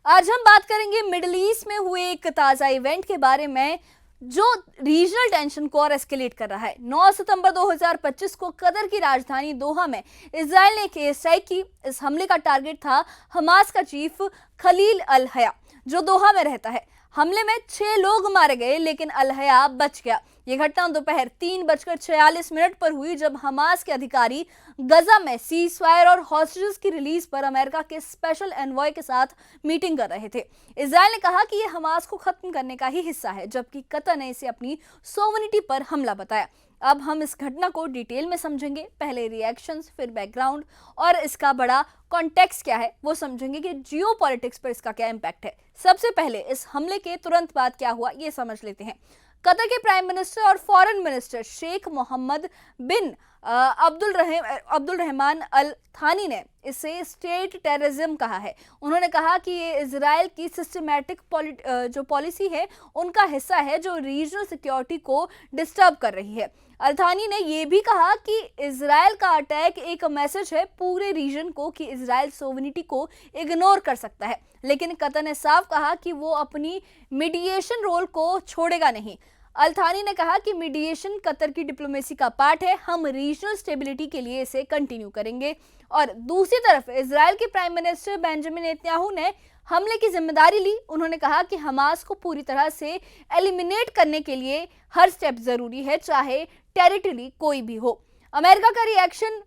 आज हम बात करेंगे मिडिल ईस्ट में हुए एक ताज़ा इवेंट के बारे में जो रीजनल टेंशन को और एस्केलेट कर रहा है। 9 सितंबर 2025 को कतर की राजधानी दोहा में इजराइल ने एक एयर स्ट्राइक की। इस हमले का टारगेट था हमास का चीफ खलील अल हया, जो दोहा में रहता है। हमले में 6 लोग मारे गए, लेकिन अल हया बच गया। ये घटना दोपहर 3:46 पर हुई, जब हमास के अधिकारी गजा में सीज फायर और हॉस्टेजेस की रिलीज पर अमेरिका के स्पेशल एनवॉय के साथ मीटिंग कर रहे थे। इजराइल ने कहा कि यह हमास को खत्म करने का ही हिस्सा है, जबकि कतर ने इसे अपनी सोवनिटी पर हमला बताया। अब हम इस घटना को डिटेल में समझेंगे। पहले रिएक्शंस, फिर बैकग्राउंड और इसका बड़ा कॉन्टेक्स्ट क्या है वो समझेंगे कि जियोपॉलिटिक्स पर इसका क्या इम्पैक्ट है। सबसे पहले इस हमले के तुरंत बाद क्या हुआ ये समझ लेते हैं। कतर के प्राइम मिनिस्टर और फॉरेन मिनिस्टर शेख मोहम्मद बिन अब्दुल रहमान अल थानी ने इसे स्टेट टेररिज्म कहा है। उन्होंने कहा कि ये इजराइल की सिस्टमैटिक जो पॉलिसी है उनका हिस्सा है, जो रीजनल सिक्योरिटी को डिस्टर्ब कर रही है। अल थानी ने यह भी कहा कि इजराइल का अटैक एक मैसेज है पूरे रीजन को कि इजराइल सोवनिटी को इग्नोर कर सकता है, लेकिन कतर ने साफ कहा कि वो अपनी मीडिएशन रोल को छोड़ेगा नहीं। अल थानी ने कहा कि मीडिएशन कतर की डिप्लोमेसी का पार्ट है, हम रीजनल स्टेबिलिटी के लिए इसे कंटिन्यू करेंगे। और दूसरी तरफ इजराइल के प्राइम मिनिस्टर बेंजामिन नेतन्याहू ने हमले की जिम्मेदारी ली। उन्होंने कहा कि हमास को पूरी तरह से एलिमिनेट करने के लिए हर स्टेप जरूरी है, चाहे टेरिटरी कोई भी हो। अमेरिका का रिएक्शन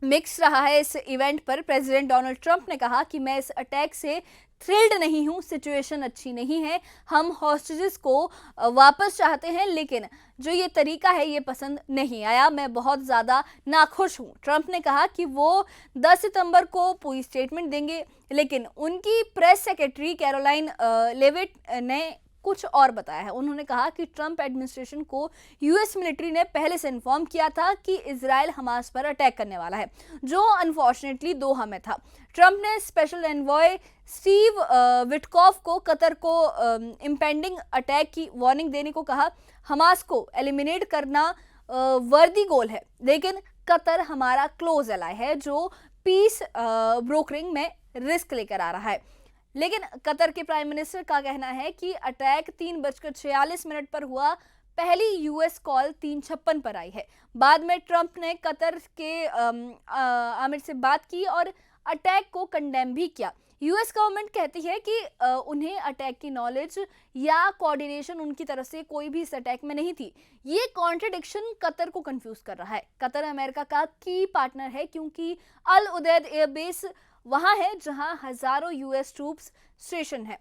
मिक्स रहा है इस इवेंट पर। प्रेसिडेंट डोनाल्ड ट्रंप ने कहा कि मैं इस अटैक से थ्रिल्ड नहीं हूं, सिचुएशन अच्छी नहीं है, हम हॉस्टेजेस को वापस चाहते हैं, लेकिन जो ये तरीका है ये पसंद नहीं आया, मैं बहुत ज़्यादा नाखुश हूं। ट्रंप ने कहा कि वो 10 सितंबर को पूरी स्टेटमेंट देंगे, लेकिन उनकी प्रेस सेक्रेटरी कैरोलाइन लेविट ने कुछ और बताया है। उन्होंने कहा कि ट्रंप एडमिनिस्ट्रेशन को यूएस मिलिट्री ने पहले से इन्फॉर्म किया था कि इजराइल हमास पर अटैक करने वाला है, जो अनफॉर्चुनेटली दोहा में था। ट्रंप ने स्पेशल एनवॉय स्टीव विटकॉफ को कतर को इम्पेंडिंग अटैक की वार्निंग देने को कहा। हमास को एलिमिनेट करना वर्दी गोल है, लेकिन कतर हमारा क्लोज एलाय है जो पीस ब्रोकरिंग में रिस्क लेकर आ रहा है। लेकिन कतर के प्राइम मिनिस्टर का कहना है कि अटैक 3:46 पर हुआ। पहली यूएस कॉल 3:56 पर आई है। बाद में ट्रंप ने कतर के आमिर से बात की और अटैक को कंडेम भी किया। यूएस गवर्नमेंट कहती है कि उन्हें अटैक की नॉलेज या कोऑर्डिनेशन उनकी तरफ से कोई भी इस अटैक में नहीं थी। ये कॉन्ट्रडिक्शन कतर को कंफ्यूज कर रहा है। कतर अमेरिका का की पार्टनर है, क्योंकि अल उदैद एयरबेस वहां है जहां हजारों यूएस ट्रूप्स स्टेशन है।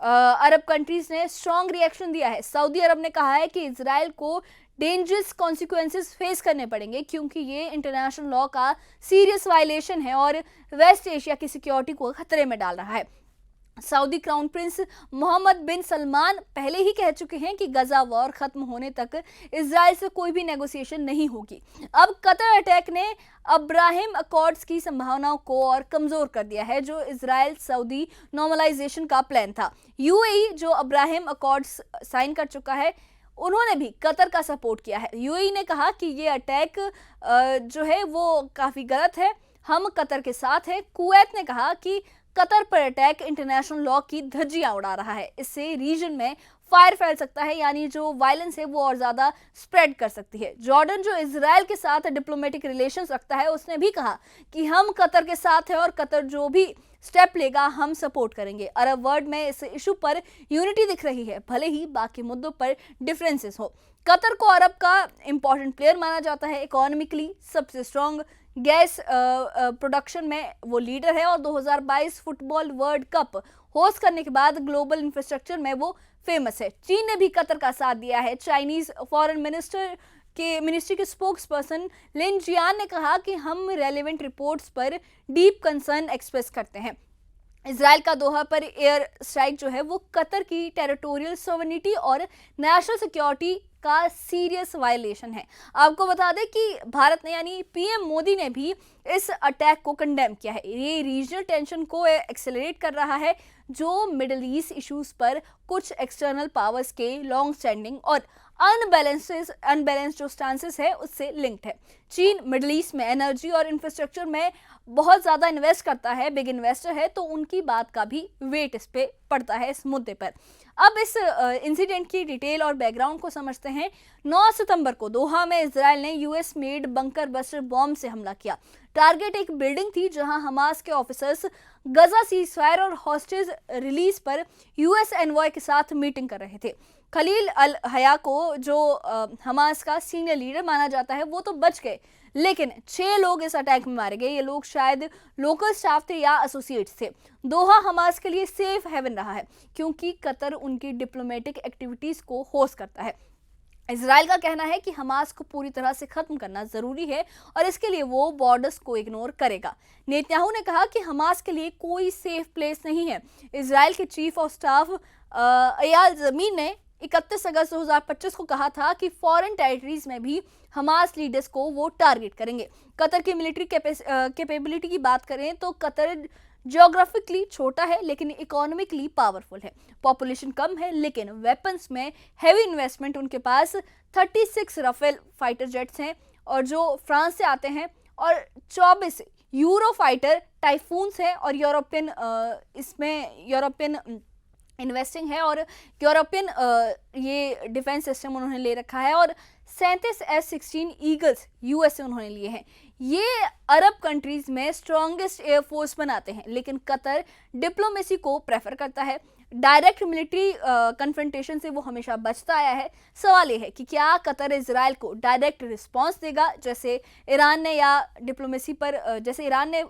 अरब कंट्रीज ने स्ट्रॉन्ग रिएक्शन दिया है। सऊदी अरब ने कहा है कि इजराइल को डेंजरस कॉन्सिक्वेंसेस फेस करने पड़ेंगे, क्योंकि ये इंटरनेशनल लॉ का सीरियस वायलेशन है और वेस्ट एशिया की सिक्योरिटी को खतरे में डाल रहा है। सऊदी क्राउन प्रिंस मोहम्मद बिन सलमान पहले ही कह चुके हैं कि गजा वॉर खत्म होने तक इजराइल से कोई भी नेगोशिएशन नहीं होगी। अब कतर अटैक ने अब्राहिम अकॉर्ड्स की संभावनाओं को और कमजोर कर दिया है, जो इजराइल सऊदी नॉर्मलाइजेशन का प्लान था। यूएई जो अब्राहिम अकॉर्ड्स साइन कर चुका है, उन्होंने भी कतर का सपोर्ट किया है। यूएई ने कहा कि ये अटैक जो है वो काफी गलत है, हम कतर के साथ हैं। कुवैत ने कहा कि कतर पर अटैक इंटरनेशनल लॉ की धज्जियां उड़ा रहा है, इससे रीजन में फायर फैल सकता है, यानी जो वायलेंस है वो और ज्यादा स्प्रेड कर सकती है। जॉर्डन जो इजराइल के साथ डिप्लोमेटिक रिलेशंस रखता है, उसने भी कहा कि हम कतर के साथ हैं और कतर जो भी स्टेप लेगा हम सपोर्ट करेंगे। अरब वर्ल्ड में इस इशू पर यूनिटी दिख रही है, भले ही बाकी मुद्दों पर डिफरेंसेस हो। कतर को अरब का इंपॉर्टेंट प्लेयर माना जाता है। इकोनॉमिकली सबसे स्ट्रॉन्ग गैस प्रोडक्शन में वो लीडर है और 2022 फुटबॉल वर्ल्ड कप होस्ट करने के बाद ग्लोबल इंफ्रास्ट्रक्चर में वो फेमस है। चीन ने भी कतर का साथ दिया है। चाइनीज फॉरेन मिनिस्ट्री के स्पोक्स पर्सन लिन जियान ने कहा कि हम रेलेवेंट रिपोर्ट्स पर डीप कंसर्न एक्सप्रेस करते हैं। इजराइल का दोहा पर एयर स्ट्राइक जो है वो कतर की टेरिटोरियल सोवनिटी और नेशनल सिक्योरिटी का सीरियस वायलेशन है। आपको बता दें कि भारत ने यानी पीएम मोदी ने भी इस अटैक को कंडेम किया है। ये रीजनल टेंशन को एक्सेलरेट कर रहा है, जो मिडिल ईस्ट इश्यूज पर कुछ एक्सटर्नल पावर्स के लॉन्ग स्टैंडिंग और अनबैलेंस्ड जो स्टांसेस है उससे लिंक्ड है। चीन मिडिल ईस्ट में एनर्जी और इंफ्रास्ट्रक्चर में बहुत ज़्यादा इन्वेस्ट करता है, बिग इन्वेस्टर है, तो उनकी बात का भी वेट इस पे पड़ता है, इस मुद्दे पर। अब इस इंसिडेंट की डिटेल और बैकग्राउंड को समझते हैं। 9 सितंबर को दोहा में इजराइल ने US made bunker buster bomb से हमला किया। टारगेट एक बिल्डिंग थी जहां हमास के ऑफिसर्स गजा सीजफायर और हॉस्टेज रिलीज पर यूएस एनवॉय के साथ मीटिंग कर रहे थे। खलील अल हया को, जो हमास का सीनियर लीडर माना जाता है, वो तो बच गए, लेकिन 6 लोग इस अटैक में मारे गए। ये लोग शायद लोकल स्टाफ थे या एसोसिएट्स थे। दोहा हमास के लिए सेफ हेवन रहा है क्योंकि कतर उनकी डिप्लोमेटिक एक्टिविटीज को होस्ट करता है। इजराइल का कहना है कि हमास को पूरी तरह से खत्म करना जरूरी है और इसके लिए वो बॉर्डर्स को इग्नोर करेगा। नेतन्याहू ने कहा कि हमास के लिए कोई सेफ प्लेस नहीं है। इजराइल के चीफ ऑफ स्टाफ अयाल ज़मीन ने 31 अगस्त 2025 को कहा था कि फॉरेन टेरिटरीज में भी हमास लीडर्स को वो टारगेट करेंगे। कतर की मिलिट्री कैपेबिलिटी की बात करें तो कतर ज्योग्राफिकली छोटा है लेकिन इकोनॉमिकली पावरफुल है। पॉपुलेशन कम है लेकिन वेपन्स में हैवी इन्वेस्टमेंट। उनके पास 36 राफेल फाइटर जेट्स हैं और जो फ्रांस से आते हैं, और 24 यूरो फाइटर टाइफून्स हैं, और यूरोपियन इन्वेस्टिंग है और यूरोपियन ये डिफेंस सिस्टम उन्होंने ले रखा है, और 37 F-16 ईगल्स यूएस से उन्होंने लिए हैं। ये अरब कंट्रीज में स्ट्रॉन्गेस्ट एयरफोर्स बनाते हैं, लेकिन कतर डिप्लोमेसी को प्रेफर करता है। डायरेक्ट मिलिट्री कन्फ्रंटेशन से वो हमेशा बचता आया है। सवाल ये है कि क्या कतर इजराइल को डायरेक्ट रिस्पॉन्स देगा, जैसे ईरान ने, या डिप्लोमेसी पर जैसे ईरान ने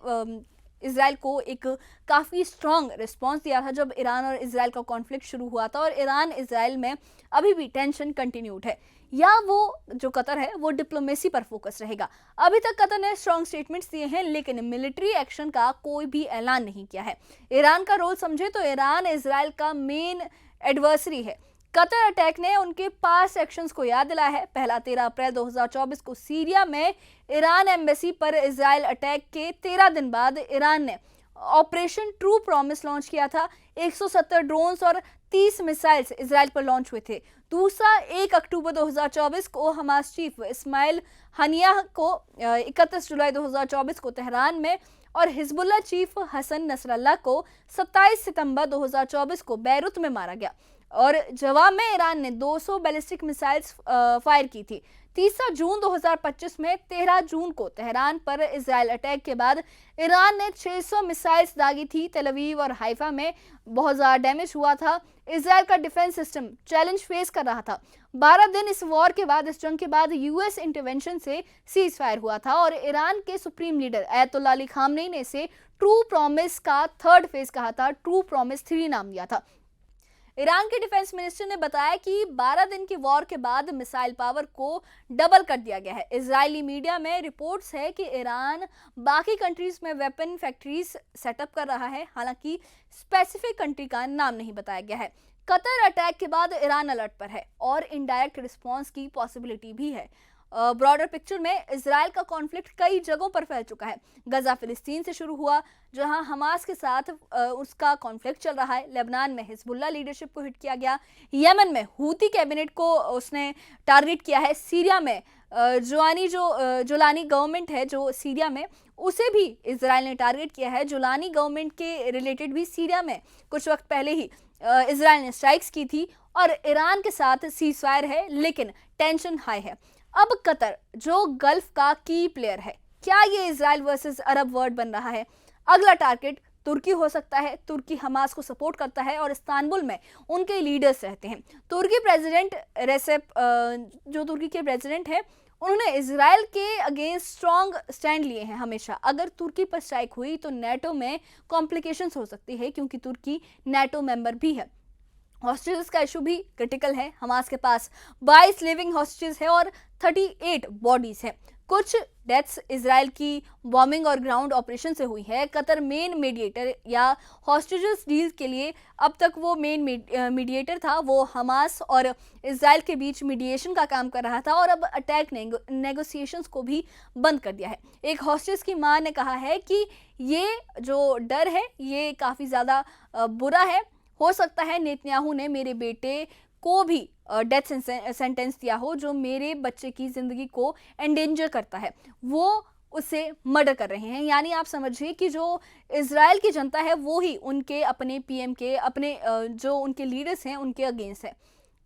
इजराइल को एक काफ़ी स्ट्रॉन्ग रिस्पॉन्स दिया था जब ईरान और इजराइल का कॉन्फ्लिक्ट शुरू हुआ था, और ईरान इजराइल में अभी भी टेंशन कंटिन्यूड है, या वो जो कतर है वो डिप्लोमेसी पर फोकस रहेगा। अभी तक कतर ने स्ट्रॉन्ग स्टेटमेंट्स दिए हैं लेकिन मिलिट्री एक्शन का कोई भी ऐलान नहीं किया है। ईरान का रोल समझे तो ईरान इजराइल का मेन एडवर्सरी है। कतर अटैक ने उनके पास एक्शंस को याद दिलाया है। पहला 13 अप्रैल 2024 को सीरिया में ईरान एम्बेसी पर इजराइल अटैक के 13 दिन बाद ईरान ने ऑपरेशन ट्रू प्रॉमिस लॉन्च किया था। 170 ड्रोन्स और 30 मिसाइल्स इजराइल पर लॉन्च हुए थे। दूसरा 1 अक्टूबर 2024 को हमास चीफ इस्माइल हनिया को 31 जुलाई 2024 को तेहरान में, और हिजबुल्लाह चीफ हसन नसरल्लाह को 27 सितंबर 2024 को बैरूत में मारा गया, और जवाब में ईरान ने 200 बैलिस्टिक मिसाइल्स फायर की थी। 3 जून 2025 में 13 जून को तेहरान पर इजराइल अटैक के बाद ईरान ने 600 मिसाइल्स दागी थी। तेल अवीव और हाइफा में बहुत ज़्यादा डैमेज हुआ था। इजराइल का डिफेंस सिस्टम चैलेंज फेस कर रहा था। 12 दिन इस वॉर के बाद, इस जंग के बाद यूएस इंटरवेंशन से सीज फायर हुआ था, और ईरान के सुप्रीम लीडर अयतुल्ला अली खामनेई ने इसे ट्रू प्रॉमिस का 3rd फेज कहा था। ट्रू प्रॉमिस 3 नाम दिया था। ईरान के डिफेंस मिनिस्टर ने बताया कि 12 दिन की वॉर के बाद मिसाइल पावर को डबल कर दिया गया है। इजरायली मीडिया में रिपोर्ट्स है कि ईरान बाकी कंट्रीज में वेपन फैक्ट्रीज सेटअप कर रहा है, हालांकि स्पेसिफिक कंट्री का नाम नहीं बताया गया है। कतर अटैक के बाद ईरान अलर्ट पर है और इनडायरेक्ट रिस्पॉन्स की पॉसिबिलिटी भी है। ब्रॉडर पिक्चर में इजराइल का कॉन्फ्लिक्ट कई जगहों पर फैल चुका है। गजा फिलिस्तीन से शुरू हुआ, जहां हमास के साथ उसका कॉन्फ्लिक्ट चल रहा है। लेबनान में हिजबुल्लाह लीडरशिप को हिट किया गया। यमन में हूती कैबिनेट को उसने टारगेट किया है। सीरिया में जुलानी गवर्नमेंट है जो सीरिया में, उसे भी इजराइल ने टारगेट किया है। जुलानी गवर्नमेंट के रिलेटेड भी सीरिया में कुछ वक्त पहले ही इजराइल ने स्ट्राइक्स की थी, और ईरान के साथ सीज फायर है लेकिन टेंशन हाई है। अब कतर जो गल्फ का की प्लेयर है, क्या ये इजराइल वर्सेस अरब वर्ल्ड बन रहा है? अगला टारगेट तुर्की हो सकता है। तुर्की हमास को सपोर्ट करता है और इस्तांबुल में उनके लीडर्स रहते हैं। तुर्की प्रेसिडेंट रेसेप जो तुर्की के प्रेसिडेंट हैं, उन्होंने इजराइल के अगेंस्ट स्ट्रॉन्ग स्टैंड लिए हैं हमेशा। अगर तुर्की पर स्ट्राइक हुई तो नेटो में कॉम्प्लिकेशंस हो सकती है क्योंकि तुर्की नेटो मेंबर भी है। हॉस्टेजेस का इशू भी क्रिटिकल है। हमास के पास 22 लिविंग हॉस्टेजेस है और 38 बॉडीज हैं। कुछ डेथ्स इजराइल की बॉम्बिंग और ग्राउंड ऑपरेशन से हुई है। कतर मेन मीडिएटर या हॉस्टेजेस डील के लिए अब तक वो मेन मीडिएटर था। वो हमास और इजराइल के बीच मीडिएशन का काम कर रहा था और अब अटैक नेगोशिएशंस को भी बंद कर दिया है। एक हॉस्टेज की मां ने कहा है कि ये जो डर है ये काफ़ी ज़्यादा बुरा है। हो सकता है नेतन्याहू ने मेरे बेटे को भी डेथ सेंटेंस दिया हो, जो मेरे बच्चे की ज़िंदगी को एंडेंजर करता है, वो उसे मर्डर कर रहे हैं। यानी आप समझिए कि जो इज़राइल की जनता है वो ही उनके अपने पीएम के, अपने जो उनके लीडर्स हैं उनके अगेंस्ट है।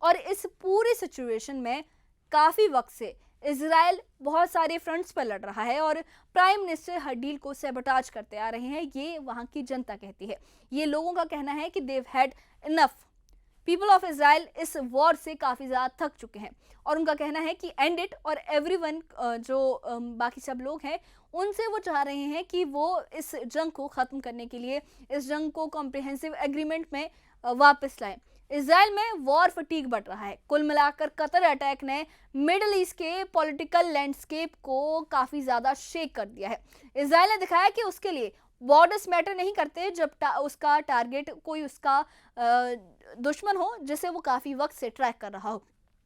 और इस पूरी सिचुएशन में काफ़ी वक्त से इज़राइल बहुत सारे फ्रंट्स पर लड़ रहा है और प्राइम मिनिस्टर हर डील को सैबोटाज करते आ रहे हैं, ये वहाँ की जनता कहती है। ये लोगों का कहना है कि they've had enough. People of Israel इस वॉर से काफ़ी ज़्यादा थक चुके हैं और उनका कहना है कि एंड इट। और एवरीवन, जो बाकी सब लोग हैं, उनसे वो चाह रहे हैं कि वो इस जंग को ख़त्म करने के लिए इस जंग को कॉम्प्रिहेंसिव एग्रीमेंट में वापस लाएं। इज़राइल में वॉर फटीग बढ़ रहा है। कुल मिलाकर कतर अटैक ने मिडल ईस्ट के पॉलिटिकल लैंडस्केप को काफ़ी ज़्यादा शेक कर दिया है। इज़राइल ने दिखाया कि उसके लिए बॉर्डर्स मैटर नहीं करते जब उसका टारगेट कोई उसका दुश्मन हो जिसे वो काफ़ी वक्त से ट्रैक कर रहा हो।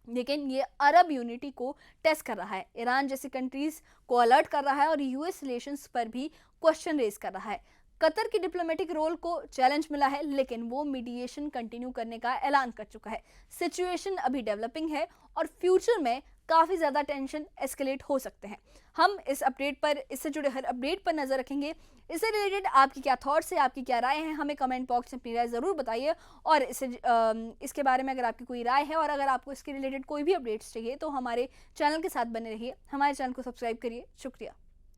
लेकिन ये अरब यूनिटी को टेस्ट कर रहा है, ईरान जैसी कंट्रीज को अलर्ट कर रहा है और यूएस रिलेशंस पर भी क्वेश्चन रेज कर रहा है। कतर की डिप्लोमेटिक रोल को चैलेंज मिला है, लेकिन वो मीडिएशन कंटिन्यू करने का ऐलान कर चुका है। सिचुएशन अभी डेवलपिंग है और फ्यूचर में काफ़ी ज़्यादा टेंशन एस्केलेट हो सकते हैं। हम इस अपडेट पर, इससे जुड़े हर अपडेट पर नज़र रखेंगे। इससे रिलेटेड आपकी क्या थॉट्स है, आपकी क्या राय है, हमें कमेंट बॉक्स में अपनी राय ज़रूर बताइए। और इसके बारे में अगर आपकी कोई राय है और अगर आपको इसके रिलेटेड कोई भी अपडेट्स चाहिए तो हमारे चैनल के साथ बने रहिए, हमारे चैनल को सब्सक्राइब करिए। शुक्रिया।